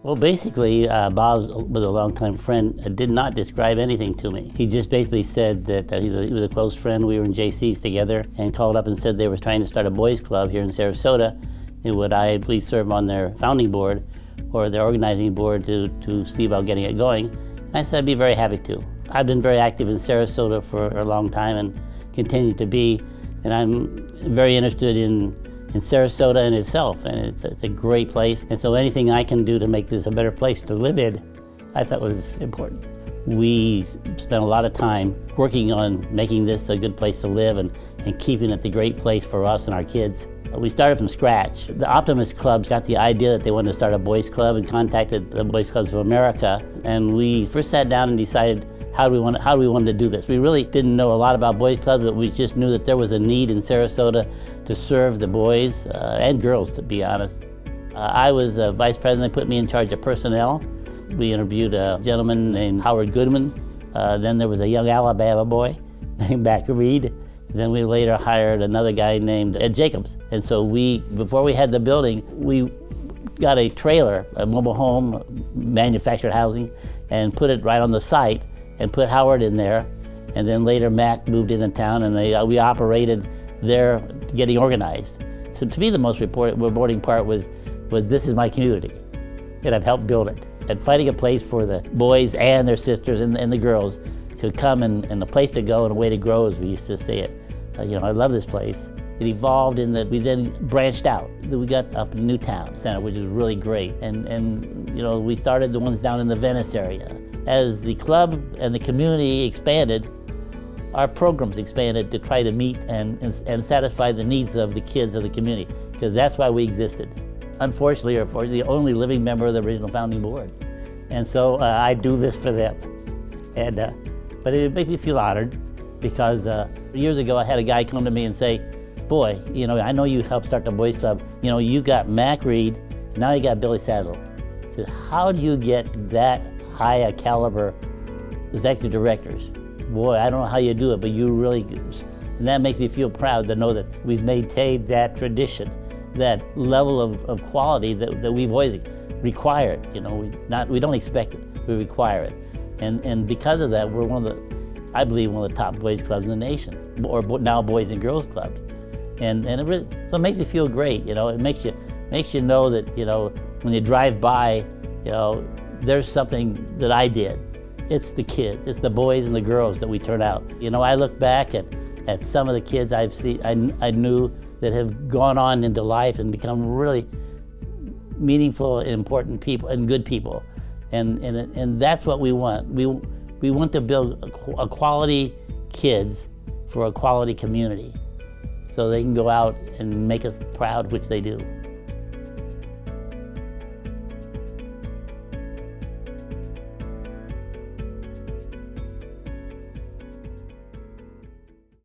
Well, basically, Bob was a longtime friend, did not describe anything to me. He just basically said that he was a close friend. We were in JCs together, and called up and said they were trying to start a boys club here in Sarasota, and would I please serve on their founding board or their organizing board to see about getting it going. And I said I'd be very happy to. I've been very active in Sarasota for a long time and continue to be, and I'm very interested in Sarasota in itself, and it's a great place. And so anything I can do to make this a better place to live in, I thought was important. We spent a lot of time working on making this a good place to live and keeping it the great place for us and our kids. We started from scratch. The Optimist Club got the idea that they wanted to start a boys club and contacted the Boys Clubs of America. And we first sat down and decided how do we want to do this. We really didn't know a lot about boys clubs, but we just knew that there was a need in Sarasota to serve the boys and girls, to be honest. I was vice president. They put me in charge of personnel. We interviewed a gentleman named Howard Goodman. Then there was a young Alabama boy named Mac Reed. Then we later hired another guy named Ed Jacobs. And so before we had the building, we got a trailer, a mobile home, manufactured housing, and put it right on the site and put Howard in there. And then later Mac moved into town, and we operated there getting organized. So to me, the most rewarding part was this is my community, and I've helped build it. And finding a place for the boys and their sisters and the girls to come and a place to go and a way to grow, as we used to say it. I love this place. It evolved in that we then branched out. We got up in Newtown Center, which is really great. And we started the ones down in the Venice area. As the club and the community expanded, our programs expanded to try to meet and satisfy the needs of the kids of the community, because that's why we existed. Unfortunately, we're the only living member of the original founding board. And so I do this for them. But it makes me feel honored, because years ago I had a guy come to me and say, boy, I know you helped start the Boys Club. You got Mac Reed, and now you got Billy Sadler. I said, how do you get that high a caliber executive directors? Boy, I don't know how you do it, but you really do. And that makes me feel proud to know that we've maintained that tradition, that level of quality that we've always required. We don't expect it, we require it. And because of that, we're I believe one of the top boys clubs in the nation, or now boys and girls clubs. And it really, so it makes you feel great. It makes you know that when you drive by, there's something that I did. It's the kids, it's the boys and the girls that we turn out. I look back at some of the kids I knew that have gone on into life and become really meaningful and important people and good people. And that's what we want. We want to build a quality kids for a quality community, so they can go out and make us proud, which they do.